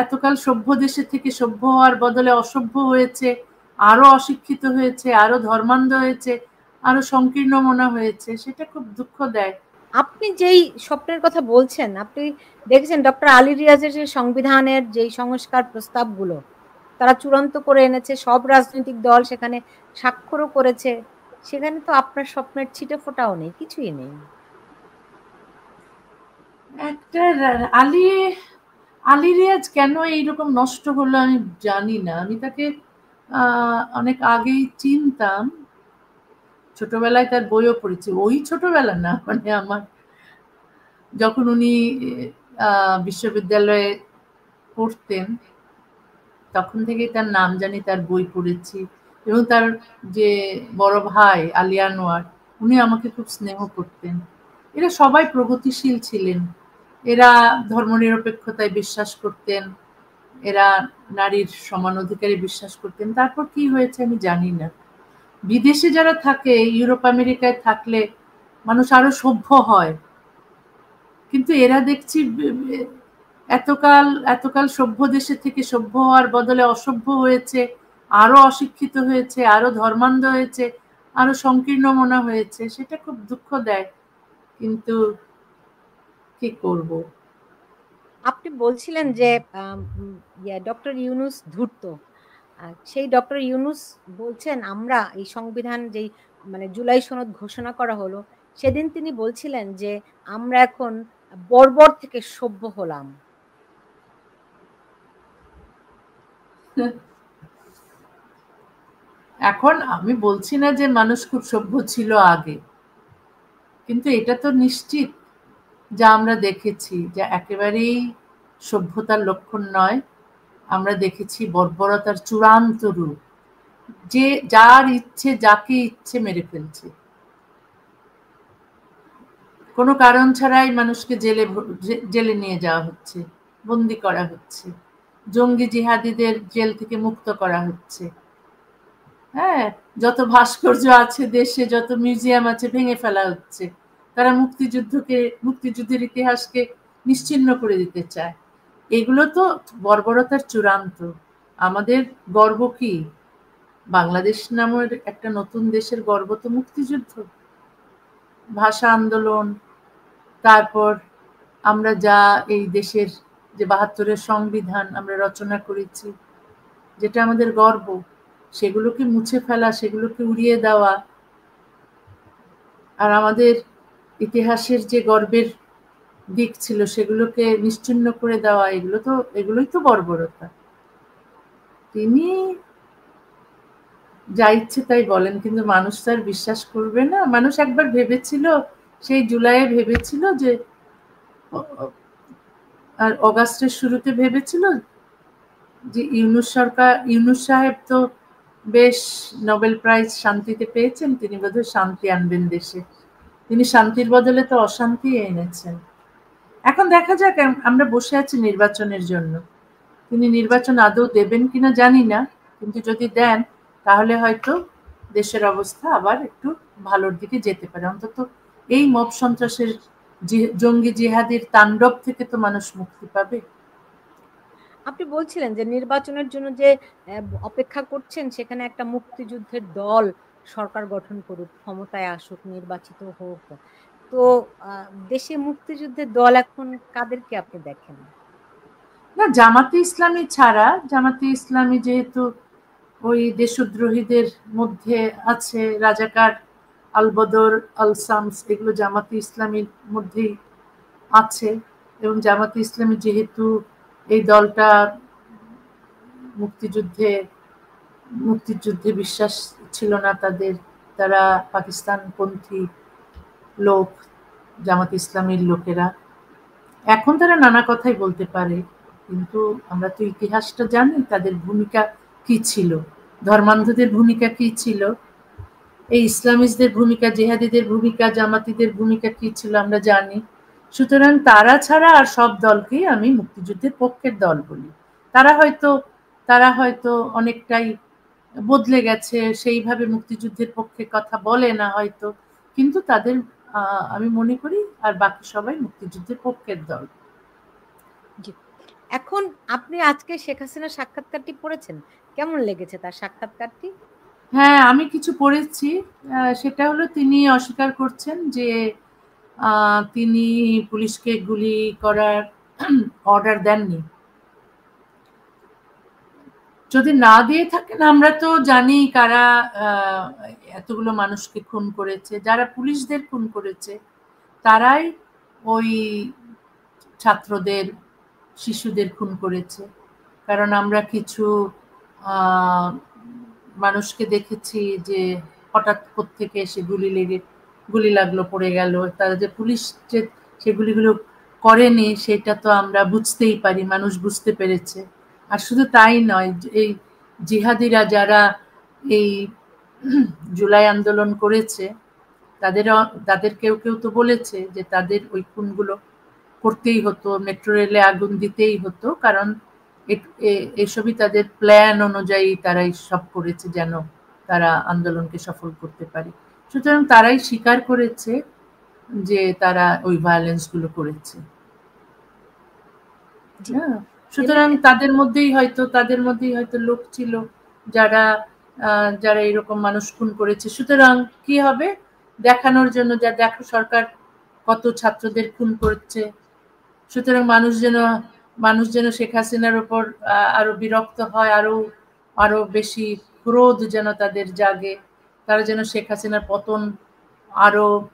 এতকাল সভ্য দেশে থেকে সভ্য হওয়ার বদলে অসভ্য হয়েছে, আরো অশিক্ষিত হয়েছে, আরো ধর্মান্ধ হয়েছে, আরো সংকীর্ণ মনা হয়েছে, সেটা খুব দুঃখ দেয়। আপনি যেই স্বপ্নের কথা বলছেন, আপনি দেখেছেন ডক্টর আলী রিয়াজের যে সংবিধানের যেই সংস্কার প্রস্তাবগুলো তারা চূড়ান্ত করে এনেছে, সব রাজনৈতিক দল সেখানে স্বাক্ষরও করেছে, সেখানে তো আপনার স্বপ্নের ছিটে ফোটাও নেই, কিছুই নেই। একটা আলী আলী রিয়াজ কেন এইরকম নষ্ট হলো আমি জানি না। আমি তাকে অনেক আগেই চিনতাম, ছোটবেলায় তার বইও পড়েছি। ওই ছোটবেলা না, মানে আমার যখন উনি বিশ্ববিদ্যালয়ে পড়তেন তখন থেকেই তার নাম জানি, তার বই পড়েছি। এবং তার যে বড় ভাই আলী আনোয়ার, উনি আমাকে খুব স্নেহ করতেন। এরা সবাই প্রগতিশীল ছিলেন, এরা ধর্মনিরপেক্ষতায় বিশ্বাস করতেন, এরা নারীর সমান অধিকারে বিশ্বাস করতেন। তারপর কি হয়েছে আমি জানি না। বিদেশে যারা থাকে, ইউরোপ আমেরিকায় থাকলে মানুষ আরো সভ্য হয়, কিন্তু এরা দেখছি এতকাল এতকাল সভ্য দেশে থেকে সভ্য হওয়ার বদলে অসভ্য হয়েছে, আরো অশিক্ষিত হয়েছে, আরো ধর্মান্ধ হয়েছে, আরো সংকীর্ণ মনা হয়েছে, সেটা খুব দুঃখ দেয়। কিন্তু কি করব। আপনি বলছিলেন যে ডক্টর ইউনুস ধূর্ত, সেই ডক্টর ইউনুস বলছেন আমরা এই সংবিধান যেই মানে জুলাই সনদ ঘোষণা করা হলো সেদিন তিনি বলছিলেন যে আমরা এখন বর্বর থেকে সভ্য হলাম। এখন আমি বলছি না যে মানুষ খুব সভ্য ছিল আগে, কিন্তু এটা তো নিশ্চিত যা আমরা দেখেছি যে একেবারেই সভ্যতার লক্ষণ নয়। আমরা দেখেছি বর্বরতার চূড়ান্ত রূপ, যে যার ইচ্ছে যাকে ইচ্ছে মেরে ফেলছে, কোনো কারণ ছাড়াই মানুষকে জেলে নিয়ে যাওয়া হচ্ছে, বন্দি করা হচ্ছে, জঙ্গি জিহাদিদের জেল থেকে মুক্ত করা হচ্ছে। হ্যাঁ, যত ভাস্কর্য আছে দেশে, যত মিউজিয়াম আছে ভেঙে ফেলা হচ্ছে। তারা মুক্তিযুদ্ধের ইতিহাসকে নিশ্চিহ্ন করে দিতে চায়। এগুলো তো বর্বরতার চূড়ান্ত। আমাদের গর্ব কি? বাংলাদেশ নামের একটা নতুন দেশের গর্ব তো মুক্তিযুদ্ধ, ভাষা আন্দোলন, তারপর আমরা যা এই দেশের যে ৭২-এর সংবিধান আমরা রচনা করেছি, যেটা আমাদের গর্ব, সেগুলোকে মুছে ফেলা, সেগুলোকে উড়িয়ে দেওয়া, আর আমাদের ইতিহাসের যে গর্বের দিক ছিল সেগুলোকে নিশ্চিহ্ন করে দেওয়া, এগুলোই তো বর্বরতা। তিনি যা ইচ্ছে তাই বলেন, কিন্তু মানুষ তার বিশ্বাস করবে না। মানুষ একবার ভেবেছিল, সেই জুলাইয়ে ভেবেছিল যে, আর অগাস্টের শুরুতে ভেবেছিল যে ইউনুস সাহেব তো বেশ নোবেল প্রাইজ শান্তিতে পেয়েছেন, তিনি বোধহয় শান্তি আনবেন দেশে। তিনি শান্তির বদলে তো অশান্তি এনেছেন। এখন দেখা যাক, আমরা বসে আছি নির্বাচনের জন্য। তিনি নির্বাচন আদৌ দেবেন কিনা জানি না, কিন্তু যদি দেন তাহলে হয়তো দেশের অবস্থা আবার একটু ভালোর দিকে যেতে পারে। অন্তত এই মব সন্ত্রাসের জঙ্গি জিহাদির তাণ্ডব থেকে তো মানুষ মুক্তি পাবে। আপনি বলছিলেন যে নির্বাচনের জন্য যে অপেক্ষা করছেন সেখানে একটা মুক্তিযুদ্ধের দল সরকার গঠন করুক, ক্ষমতায় আসুক, নির্বাচিত হোক। তো দেশে মুক্তিযুদ্ধের দল এখন কাদেরকে আপনি দেখেন? না, জামাতে ইসলামী ছাড়া, জামাতে ইসলামী যেহেতু ওই দেশদ্রোহীদের মধ্যে আছে, রাজাকার, আলবদর, আল শামস, এগুলো জামাতে ইসলামীর মধ্যেই আছে। এবং জামাতে ইসলামী যেহেতু এই দলটা মুক্তিযুদ্ধে মুক্তিযুদ্ধে বিশ্বাস ছিল না তাদের, তারা পাকিস্তানপন্থী লোক, জামাত ইসলামীর লোকেরা। এখন তারা নানা কথাই বলতে পারে, কিন্তু আমরা তো ইতিহাসটা জানি, তাদের ভূমিকা কি ছিল, ধর্মান্ধদের ভূমিকা কি ছিল, এই ইসলামিস্টদের ভূমিকা, জেহাদিদের ভূমিকা, জামাতিদের ভূমিকা কি ছিল আমরা জানি। সুতরাং তারা ছাড়া আর সব দলকেই আমি মুক্তিযুদ্ধের পক্ষের দল বলি। তারা হয়তো তারা হয়তো অনেকটাই বদলে গেছে, সেইভাবে মুক্তিযুদ্ধের পক্ষে কথা বলে না হয়তো, কিন্তু তাদের আমি মনে করি আর বাকি সবাই মুক্তিযুদ্ধের পক্ষের দল। জি, এখন আপনি আজকে শেখ হাসিনার সাক্ষাৎকারটি পড়েছেন, কেমন লেগেছে তার সাক্ষাৎকারটি? হ্যাঁ, আমি কিছু পড়েছি। সেটা হলো তিনি অস্বীকার করছেন যে তিনি পুলিশকে গুলি করার অর্ডার দেননি। যদি না দিয়ে থাকেন, আমরা তো জানি কারা এতগুলো মানুষকে খুন করেছে। যারা পুলিশদের খুন করেছে তারাই ওই ছাত্রদের, শিশুদের খুন করেছে। কারণ আমরা কিছু মানুষকে দেখেছি যে হঠাৎ কোত্থেকে এসে গুলি লাগলো, পড়ে গেল। তারা যে পুলিশ যে সেগুলিগুলো করেনি সেটা তো আমরা বুঝতেই পারি, মানুষ বুঝতে পেরেছে। আর শুধু তাই নয়, এই জিহাদিরা যারা এই জুলাই আন্দোলন করেছে তাদের কেউ কেউ তো বলেছে যে তাদের ওই খুনগুলো করতেই হতো, মেট্রো রেলে আগুন দিতেই হতো, কারণ এসবই তাদের প্ল্যান অনুযায়ী তারাই সব করেছে যেন তারা আন্দোলনকে সফল করতে পারে। সুতরাং তারাই স্বীকার করেছে যে তারা ওই ভায়োলেন্স গুলো করেছে। হ্যাঁ, সুতরাং তাদের মধ্যেই হয়তো লোক ছিল যারা যারা এরকম মানুষ খুন করেছে। সুতরাং কি হবে, দেখানোর জন্য, যা দেখো সরকার কত ছাত্রদের খুন করছে। সুতরাং মানুষ যেন শেখ হাসিনার উপর আরো বিরক্ত হয়, আরো বেশি ক্রোধ যেন তাদের জাগে, তারা যেন শেখ হাসিনার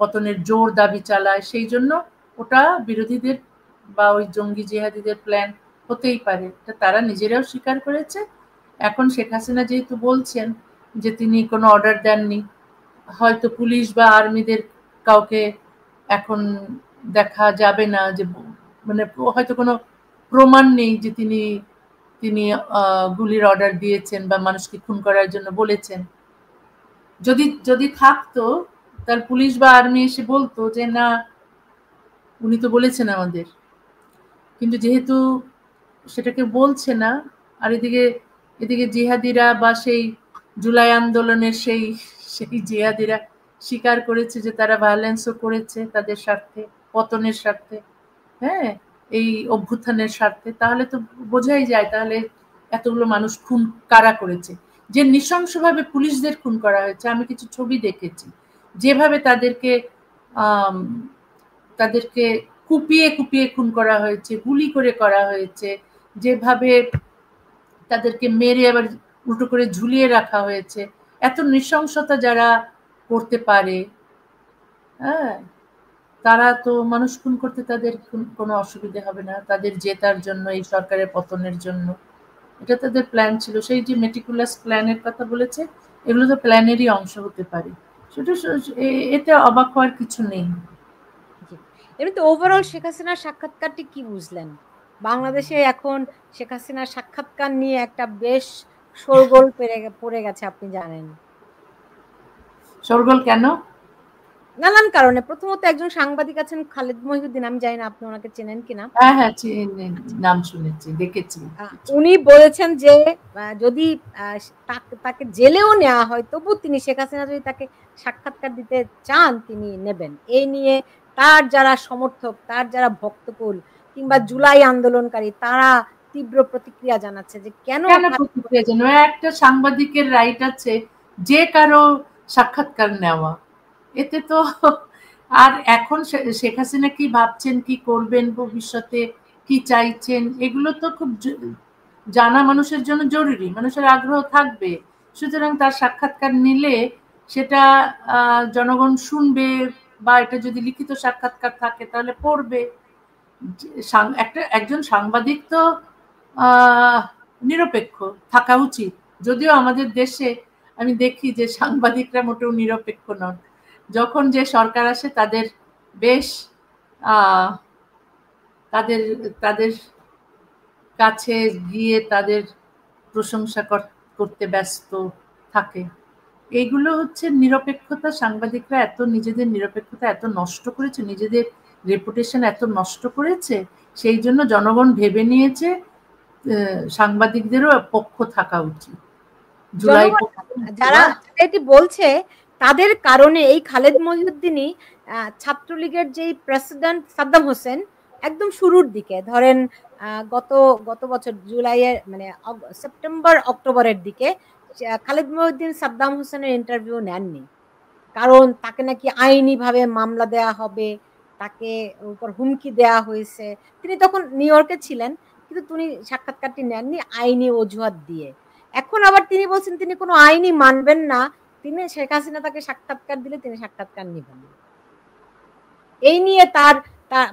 পতনের জোর দাবি চালায়। সেই জন্য ওটা বিরোধীদের বা ওই জঙ্গি জিহাদিদের প্ল্যান হতেই পারে, তারা নিজেরাও স্বীকার করেছে। এখন শেখ হাসিনা যেহেতু বলছেন যে তিনি কোনো অর্ডার দেননি, হয়তো পুলিশ বা আর্মিদের কাউকে এখন দেখা যাবে না, যে মানে হয়তো কোনো প্রমাণ নেই যে তিনি গুলির অর্ডার দিয়েছেন বা মানুষকে খুন করার জন্য বলেছেন। যদি থাকতো, তার পুলিশ বা আর্মি এসে বলতো যে না, উনি তো বলেছেন আমাদের। কিন্তু যেহেতু সেটাকে বলছে না, আর এদিকে জিহাদিরা বা সেই জুলাই আন্দোলনের সেই জিহাদিরা স্বীকার করেছে যে তারা ভায়োলেন্সও করেছে তাদের স্বার্থে, পতনের স্বার্থে, হ্যাঁ, এই অভ্যুত্থানের স্বার্থে। তাহলে তো বোঝাই যায় তাহলে এতগুলো মানুষ খুন কারা করেছে। যে নৃশংসভাবে পুলিশদের খুন করা হয়েছে, আমি কিছু ছবি দেখেছি, যেভাবে তাদেরকে কুপিয়ে কুপিয়ে খুন করা হয়েছে, গুলি করে করা হয়েছে, যেভাবে তাদেরকে মেরে আবার উল্টো করে ঝুলিয়ে রাখা হয়েছে। এত নৃশংসতা যারা করতে পারে, হ্যাঁ, তারা তো মানুষ খুন করতে তাদের কোনো অসুবিধা হবে না, তাদের জেতার জন্য, এই সরকারের পতনের জন্য। এটা তাদের প্ল্যান ছিল। সেই যে মেটিকুলাস প্ল্যানের কথা বলেছে, এগুলো তো প্ল্যানেরই অংশ হতে পারে। সেটা এতে অবাক হওয়ার কিছু নেই। এমনিতে ওভারঅল শেখ হাসিনার সাক্ষাৎকারটি কি বুঝলেন? বাংলাদেশে এখন শেখ হাসিনার সাক্ষাৎকার নিয়ে একটা বেশ শোরগোল পড়ে গেছে, আপনি জানেন। শোরগোল কেন? নানান কারণে। প্রথমত একজন সাংবাদিক আছেন খালেদ মহিউদ্দিন, আমি জানি না আপনি ওনাকে চেনেন কিনা। হ্যাঁ, নাম শুনেছি, দেখেছি। উনি বলেছেন যে যদি তাকে জেলেও নেওয়া হয় তবু তিনি, শেখ হাসিনা যদি তাকে সাক্ষাৎকার দিতে চান তিনি নেবেন। এই নিয়ে তার যারা সমর্থক, তার যারা ভক্তকুল কিংবা জুলাই আন্দোলনকারী, তারা তীব্র প্রতিক্রিয়া জানাচ্ছে যে কেন প্রতিক্রিয়া জানাবে? একটা সাংবাদিকের রাইট আছে যে কারো সাক্ষাৎকার নেওয়া। এতে তো আর এখন শেখ হাসিনা কি ভাবছেন, কি করবেন ভবিষ্যতে, কি চাইছেন, এগুলো তো খুব জানা মানুষের জন্য জরুরি, মানুষের আগ্রহ থাকবে। সুতরাং তার সাক্ষাৎকার নিলে সেটা জনগণ শুনবে, বা এটা যদি লিখিত সাক্ষাৎকার থাকে তাহলে পড়বে। একজন সাংবাদিক তো নিরপেক্ষ থাকা উচিত। যদিও আমাদের দেশে আমি দেখি যে সাংবাদিকরা মোটেও নিরপেক্ষ নন। যখন যে সরকার আসে তাদের বেশ তাদের কাছে গিয়ে তাদের প্রশংসা করতে ব্যস্ত থাকে। এইগুলো হচ্ছে নিরপেক্ষতা। সাংবাদিকরা নিজেদের নিরপেক্ষতা এত নষ্ট করেছে, নিজেদের রেপুটেশন এত নষ্ট করেছে, সেই জন্য জনগণ ভেবে নিয়েছে সাংবাদিকদেরও পক্ষ থাকা উচিত। যারা এটি বলছে তাদের কারণে এই খালেদ মহিউদ্দিনই ছাত্রলীগের যেই প্রেসিডেন্ট সাদ্দাম হোসেন একদম শুরুর দিকে ধরেন গত গত বছর জুলাইয়ের মানে সেপ্টেম্বর অক্টোবরের দিকে খালিদ মহিউদ্দিন সাদ্দাম হোসেনের ইন্টারভিউ নেননি, কারণ তাকে নাকি আইনি ভাবে মামলা দেয়া হবে, তাকে উপর হুমকি দেয়া হয়েছে। তিনি তখন নিউ ইয়র্কে ছিলেন, কিন্তু তিনি সাক্ষাৎকারটি নেননি আইনি অজুহাত দিয়ে। এখন আবার তিনি বলছেন তিনি কোনো আইনি মানবেন না, তিনি শেখ হাসিনা তাকে সাক্ষাৎকার দিলে তিনি সাক্ষাৎকার নেবেন না। এই নিয়ে তার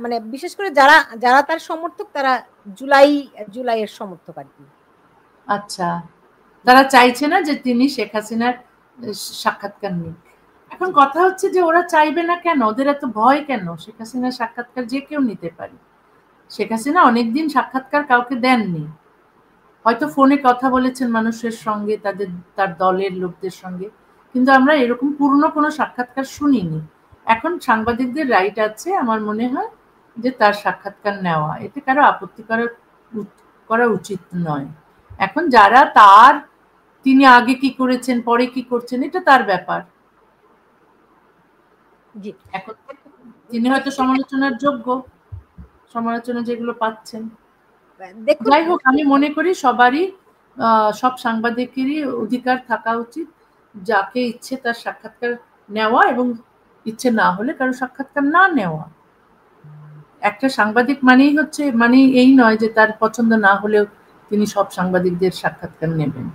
মানে বিশেষ করে যারা যারা তার সমর্থক তারা জুলাইয়ের সমর্থক আর কি। আচ্ছা, তারা চাইছে না যে তিনি শেখ হাসিনার সাক্ষাৎকার নিন। এখন কথা হচ্ছে যে ওরা চাইবে না কেন, ওদের এত ভয় কেন? শেখ হাসিনার সাক্ষাৎকার যে কেউ নিতে পারে। শেখ হাসিনা অনেকদিন সাক্ষাৎকার কাউকে দেননি, হয়তো ফোনে কথা বলেছেন মানুষের সঙ্গে, তার দলের লোকদের সঙ্গে, কিন্তু আমরা এরকম পূর্ণ কোনো সাক্ষাৎকার শুনিনি। এখন সাংবাদিকদের রাইট আছে আমার মনে হয় যে তার সাক্ষাৎকার নেওয়া, এতে কারো আপত্তি করা উচিত নয়। এখন যারা তিনি আগে কি করেছেন পরে কি করছেন এটা তার ব্যাপার। এখন তিনি হয়তো সমালোচনার যোগ্য, সমালোচনা যেগুলো পাচ্ছেন। যাই হোক, আমি মনে করি সবারই সব সাংবাদিকেরই অধিকার থাকা উচিত যাকে ইচ্ছে তার সাক্ষাৎকার নেওয়া, এবং ইচ্ছে না হলে কারো সাক্ষাৎকার না নেওয়া। একটা সাংবাদিক মানেই এই নয় যে তার পছন্দ না হলেও তিনি সব সাংবাদিকদের সাক্ষাৎকার নেবেন।